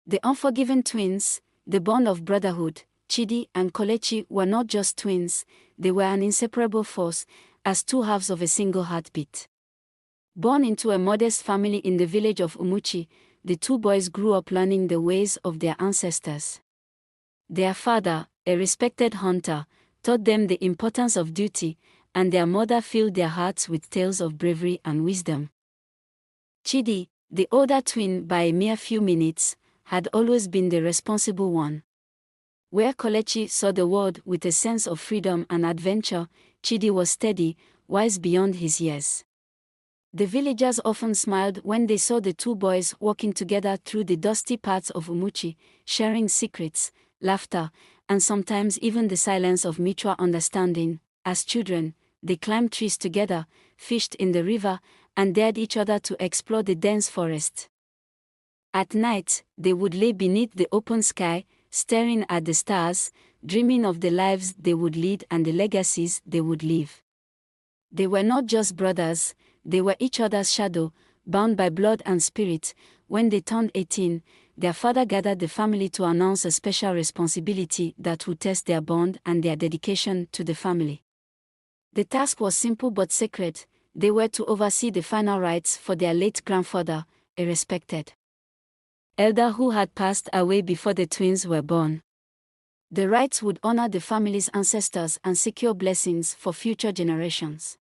The Unforgiven Twins, the bond of brotherhood, Chidi and Kelechi were not just twins, they were an inseparable force, as two halves of a single heartbeat. Born into a modest family in the village of Umuchi, the two boys grew up learning the ways of their ancestors. Their father, a respected hunter, taught them the importance of duty, and their mother filled their hearts with tales of bravery and wisdom. Chidi, the older twin by a mere few minutes, had always been the responsible one. Where Kelechi saw the world with a sense of freedom and adventure, Chidi was steady, wise beyond his years. The villagers often smiled when they saw the two boys walking together through the dusty paths of Umuchi, sharing secrets, laughter, and sometimes even the silence of mutual understanding. As children, they climbed trees together, fished in the river, and dared each other to explore the dense forest. At night, they would lay beneath the open sky, staring at the stars, dreaming of the lives they would lead and the legacies they would leave. They were not just brothers, they were each other's shadow, bound by blood and spirit. When they turned 18, their father gathered the family to announce a special responsibility that would test their bond and their dedication to the family. The task was simple but sacred. They were to oversee the final rites for their late grandfather, a respected elder who had passed away before the twins were born. The rites would honor the family's ancestors and secure blessings for future generations.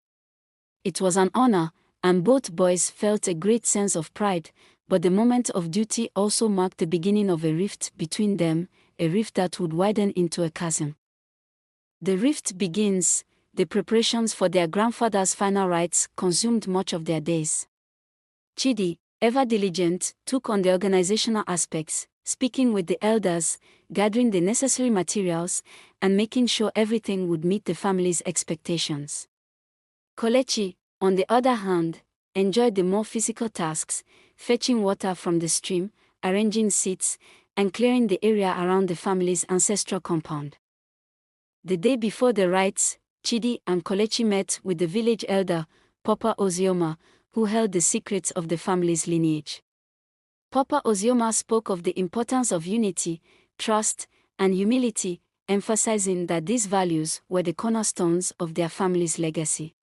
It was an honor, and both boys felt a great sense of pride, but the moment of duty also marked the beginning of a rift between them, a rift that would widen into a chasm. The rift begins. The preparations for their grandfather's final rites consumed much of their days. Chidi, ever diligent, took on the organizational aspects, speaking with the elders, gathering the necessary materials, and making sure everything would meet the family's expectations. Kelechi, on the other hand, enjoyed the more physical tasks, fetching water from the stream, arranging seats, and clearing the area around the family's ancestral compound. The day before the rites, Chidi and Kelechi met with the village elder, Papa Ozioma, who held the secrets of the family's lineage. Papa Ozioma spoke of the importance of unity, trust, and humility, emphasizing that these values were the cornerstones of their family's legacy.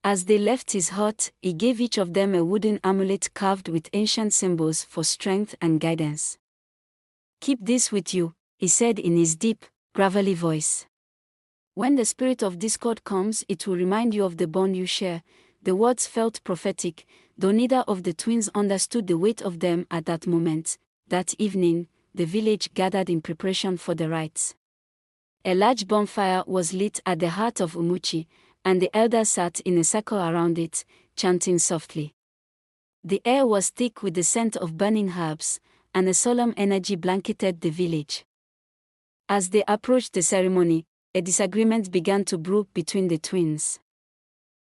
As they left his hut, he gave each of them a wooden amulet carved with ancient symbols for strength and guidance. "Keep this with you," he said in his deep, gravelly voice. "When the spirit of discord comes, it will remind you of the bond you share." The words felt prophetic, though neither of the twins understood the weight of them at that moment. That evening, the village gathered in preparation for the rites. A large bonfire was lit at the heart of Umuchi, and the elders sat in a circle around it, chanting softly. The air was thick with the scent of burning herbs, and a solemn energy blanketed the village. As they approached the ceremony, a disagreement began to brew between the twins.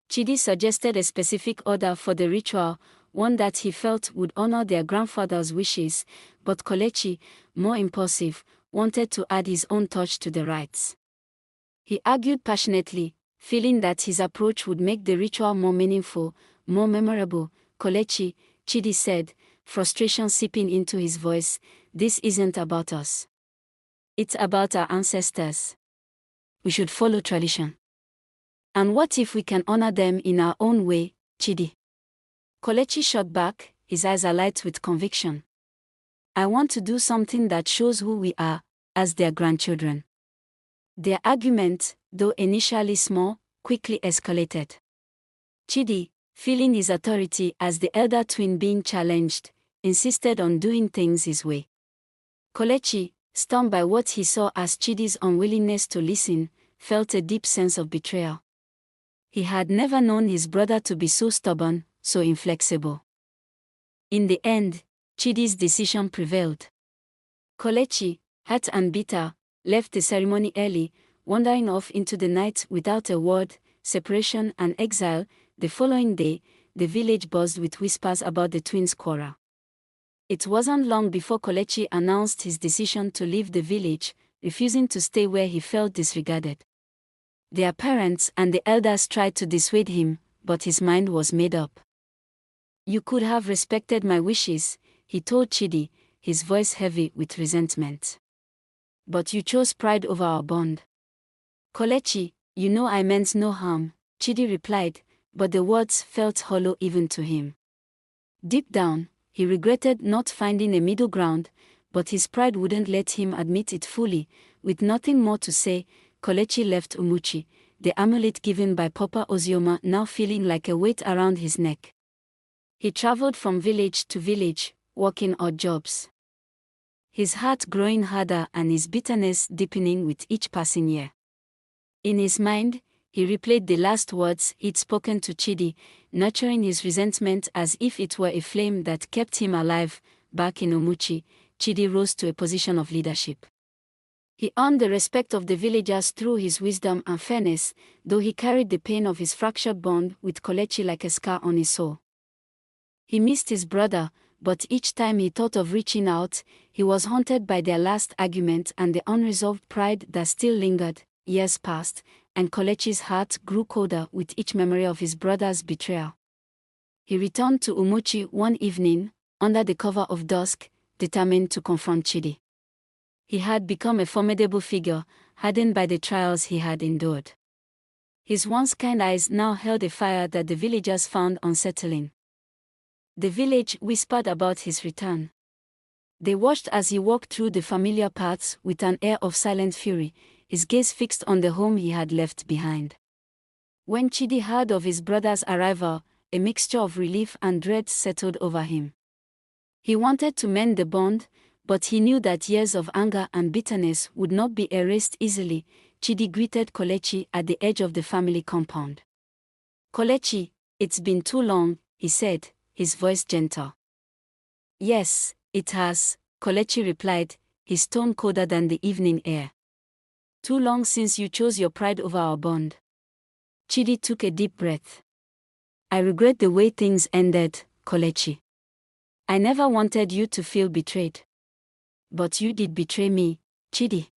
Chidi suggested a specific order for the ritual, one that he felt would honor their grandfather's wishes, but Kelechi, more impulsive, wanted to add his own touch to the rites. He argued passionately, feeling that his approach would make the ritual more meaningful, more memorable. "Kelechi," Chidi said, frustration seeping into his voice, "this isn't about us. It's about our ancestors. We should follow tradition. And what if we can honor them in our own way, Chidi?" Kelechi shot back, his eyes alight with conviction. "I want to do something that shows who we are, as their grandchildren." Their argument, though initially small, quickly escalated. Chidi, feeling his authority as the elder twin being challenged, insisted on doing things his way. Kelechi, stunned by what he saw as Chidi's unwillingness to listen, felt a deep sense of betrayal. He had never known his brother to be so stubborn, so inflexible. In the end, Chidi's decision prevailed. Kelechi, hurt and bitter, left the ceremony early, wandering off into the night without a word. Separation and exile. The following day, the village buzzed with whispers about the twins' quarrel. It wasn't long before Kelechi announced his decision to leave the village, refusing to stay where he felt disregarded. Their parents and the elders tried to dissuade him, but his mind was made up. "You could have respected my wishes," he told Chidi, his voice heavy with resentment. But you chose pride over our bond. Kelechi, you know I meant no harm, Chidi replied, but the words felt hollow even to him. Deep down, he regretted not finding a middle ground, but his pride wouldn't let him admit it fully. With nothing more to say, Kelechi left Umuchi, the amulet given by Papa Ozioma now feeling like a weight around his neck. He traveled from village to village, working odd jobs. His heart growing harder and his bitterness deepening with each passing year. In his mind, he replayed the last words he'd spoken to Chidi, nurturing his resentment as if it were a flame that kept him alive. Back in Umuchi, Chidi rose to a position of leadership. He earned the respect of the villagers through his wisdom and fairness, though he carried the pain of his fractured bond with Kelechi like a scar on his soul. He missed his brother, but each time he thought of reaching out, he was haunted by their last argument and the unresolved pride that still lingered. Years passed, and Kelechi's heart grew colder with each memory of his brother's betrayal. He returned to Umuchi one evening, under the cover of dusk, determined to confront Chidi. He had become a formidable figure, hardened by the trials he had endured. His once kind eyes now held a fire that the villagers found unsettling. The village whispered about his return. They watched as he walked through the familiar paths with an air of silent fury, his gaze fixed on the home he had left behind. When Chidi heard of his brother's arrival, a mixture of relief and dread settled over him. He wanted to mend the bond, but he knew that years of anger and bitterness would not be erased easily. Chidi greeted Kelechi at the edge of the family compound. "Kelechi, it's been too long," he said, his voice gentle. "Yes, it has," Kelechi replied, his tone colder than the evening air. "Too long since you chose your pride over our bond." Chidi took a deep breath. "I regret the way things ended, Kelechi. I never wanted you to feel betrayed. But you did betray me, Chidi.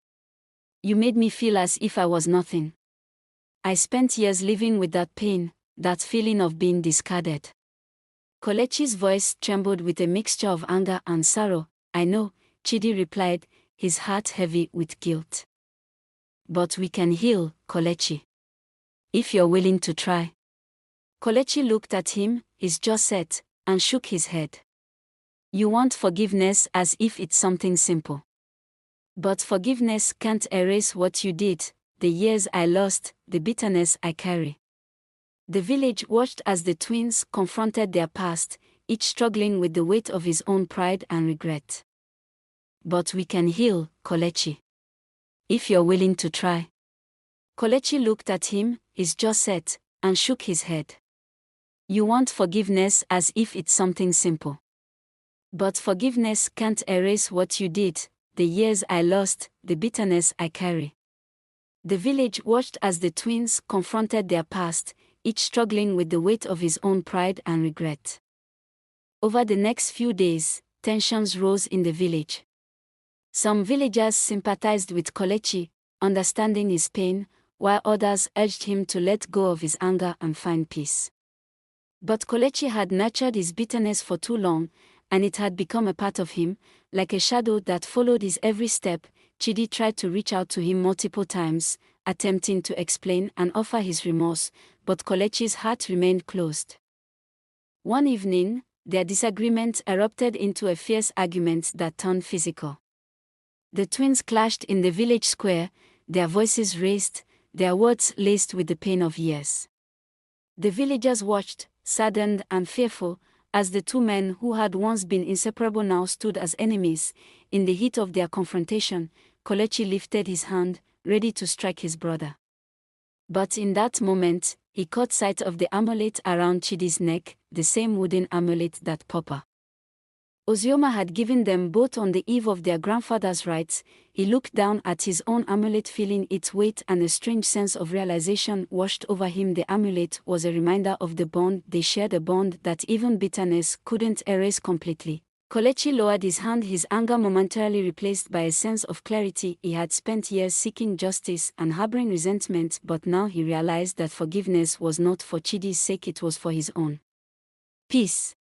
You made me feel as if I was nothing. I spent years living with that pain, that feeling of being discarded." Kelechi's voice trembled with a mixture of anger and sorrow. "I know," Chidi replied, his heart heavy with guilt. "But we can heal, Kelechi. If you're willing to try." Kelechi looked at him, his jaw set, and shook his head. "You want forgiveness as if it's something simple. But forgiveness can't erase what you did, the years I lost, the bitterness I carry." The village watched as the twins confronted their past, each struggling with the weight of his own pride and regret. "But we can heal, Kelechi. If you're willing to try." Kelechi looked at him, his jaw set, and shook his head. "You want forgiveness as if it's something simple. But forgiveness can't erase what you did, the years I lost, the bitterness I carry." The village watched as the twins confronted their past, each struggling with the weight of his own pride and regret. Over the next few days, tensions rose in the village. Some villagers sympathized with Kelechi, understanding his pain, while others urged him to let go of his anger and find peace. But Kelechi had nurtured his bitterness for too long, and it had become a part of him, like a shadow that followed his every step. Chidi tried to reach out to him multiple times, attempting to explain and offer his remorse, but Kelechi's heart remained closed. One evening, their disagreement erupted into a fierce argument that turned physical. The twins clashed in the village square, their voices raised, their words laced with the pain of years. The villagers watched, saddened and fearful, as the two men who had once been inseparable now stood as enemies. In the heat of their confrontation, Kelechi lifted his hand, ready to strike his brother. But in that moment, he caught sight of the amulet around Chidi's neck, the same wooden amulet that Papa Ozioma had given them both on the eve of their grandfather's rites. He looked down at his own amulet, feeling its weight, and a strange sense of realization washed over him. The amulet was a reminder of the bond they shared, a bond that even bitterness couldn't erase completely. Kelechi lowered his hand, his anger momentarily replaced by a sense of clarity. He had spent years seeking justice and harboring resentment, but now he realized that forgiveness was not for Chidi's sake, it was for his own peace.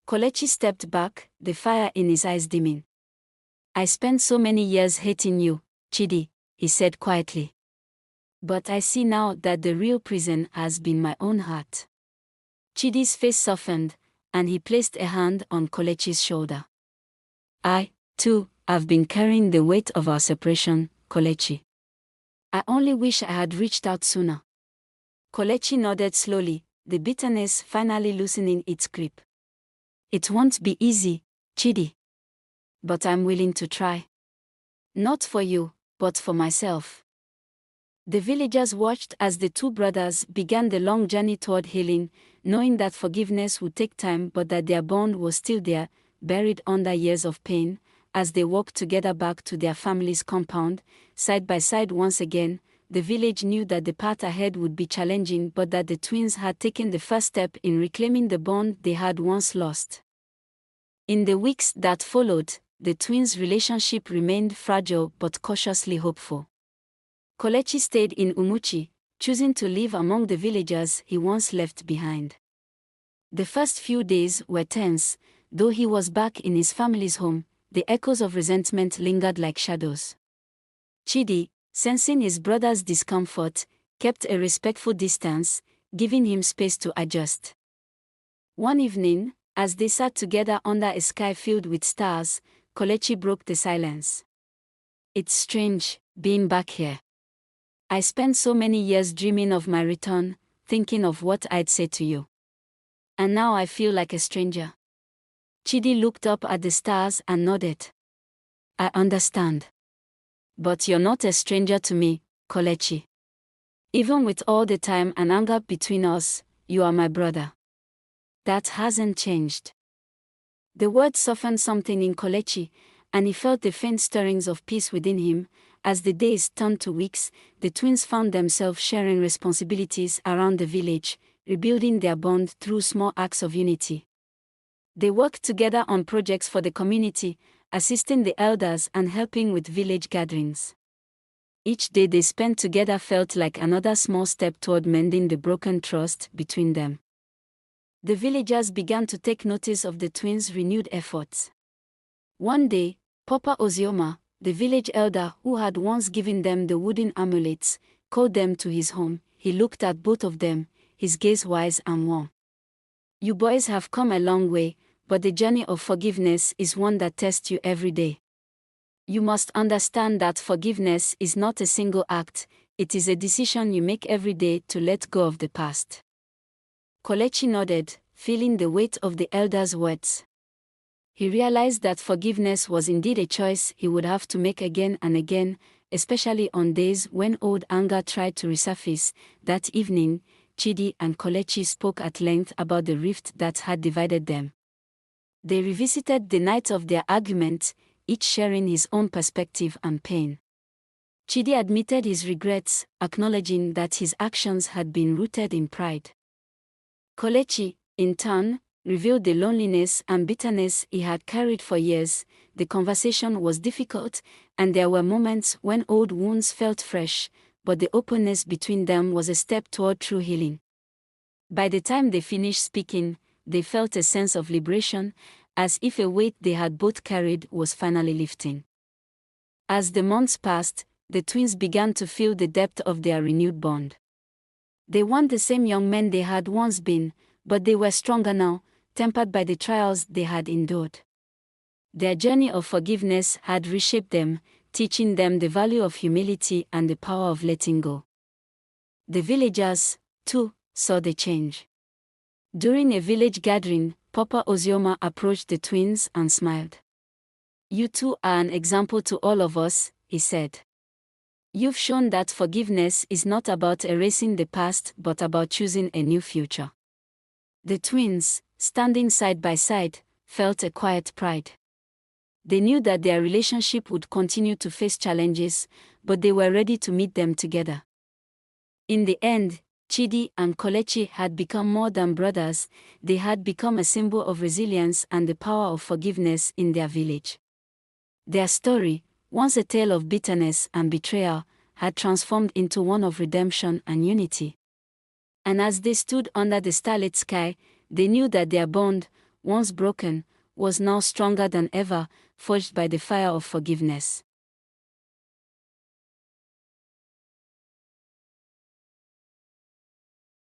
Kelechi stepped back, the fire in his eyes dimming. I spent so many years hating you, Chidi, he said quietly. But I see now that the real prison has been my own heart. Chidi's face softened, and he placed a hand on Kelechi's shoulder. I, too, have been carrying the weight of our separation, Kelechi. I only wish I had reached out sooner. Kelechi nodded slowly, the bitterness finally loosening its grip. It won't be easy, Chidi. But I'm willing to try. Not for you, but for myself. The villagers watched as the two brothers began the long journey toward healing, knowing that forgiveness would take time but that their bond was still there, buried under years of pain. As they walked together back to their family's compound, side by side once again, the village knew that the path ahead would be challenging but that the twins had taken the first step in reclaiming the bond they had once lost. In the weeks that followed, the twins' relationship remained fragile but cautiously hopeful. Kelechi stayed in Umuchi, choosing to live among the villagers he once left behind. The first few days were tense, though he was back in his family's home. The echoes of resentment lingered like shadows. Chidi, sensing his brother's discomfort, kept a respectful distance, giving him space to adjust. One evening, as they sat together under a sky filled with stars, Kelechi broke the silence. It's strange, being back here. I spent so many years dreaming of my return, thinking of what I'd say to you. And now I feel like a stranger. Chidi looked up at the stars and nodded. I understand. But you're not a stranger to me, Kelechi. Even with all the time and anger between us, you are my brother. That hasn't changed. The words softened something in Kelechi, and he felt the faint stirrings of peace within him. As the days turned to weeks, the twins found themselves sharing responsibilities around the village, rebuilding their bond through small acts of unity. They worked together on projects for the community, assisting the elders and helping with village gatherings. Each day they spent together felt like another small step toward mending the broken trust between them. The villagers began to take notice of the twins' renewed efforts. One day, Papa Ozioma, the village elder who had once given them the wooden amulets, called them to his home. He looked at both of them, his gaze wise and warm. You boys have come a long way, but the journey of forgiveness is one that tests you every day. You must understand that forgiveness is not a single act, it is a decision you make every day to let go of the past. Kelechi nodded, feeling the weight of the elder's words. He realized that forgiveness was indeed a choice he would have to make again and again, especially on days when old anger tried to resurface. That evening, Chidi and Kelechi spoke at length about the rift that had divided them. They revisited the night of their argument, each sharing his own perspective and pain. Chidi admitted his regrets, acknowledging that his actions had been rooted in pride. Kelechi, in turn, revealed the loneliness and bitterness he had carried for years. The conversation was difficult, and there were moments when old wounds felt fresh, but the openness between them was a step toward true healing. By the time they finished speaking, they felt a sense of liberation, as if a weight they had both carried was finally lifting. As the months passed, the twins began to feel the depth of their renewed bond. They weren't the same young men they had once been, but they were stronger now, tempered by the trials they had endured. Their journey of forgiveness had reshaped them, teaching them the value of humility and the power of letting go. The villagers, too, saw the change. During a village gathering, Papa Ozioma approached the twins and smiled. You two are an example to all of us, he said. You've shown that forgiveness is not about erasing the past but about choosing a new future. The twins, standing side by side, felt a quiet pride. They knew that their relationship would continue to face challenges, but they were ready to meet them together. In the end, Chidi and Kelechi had become more than brothers. They had become a symbol of resilience and the power of forgiveness in their village. Their story, once a tale of bitterness and betrayal, had transformed into one of redemption and unity. And as they stood under the starlit sky, they knew that their bond, once broken, was now stronger than ever, forged by the fire of forgiveness.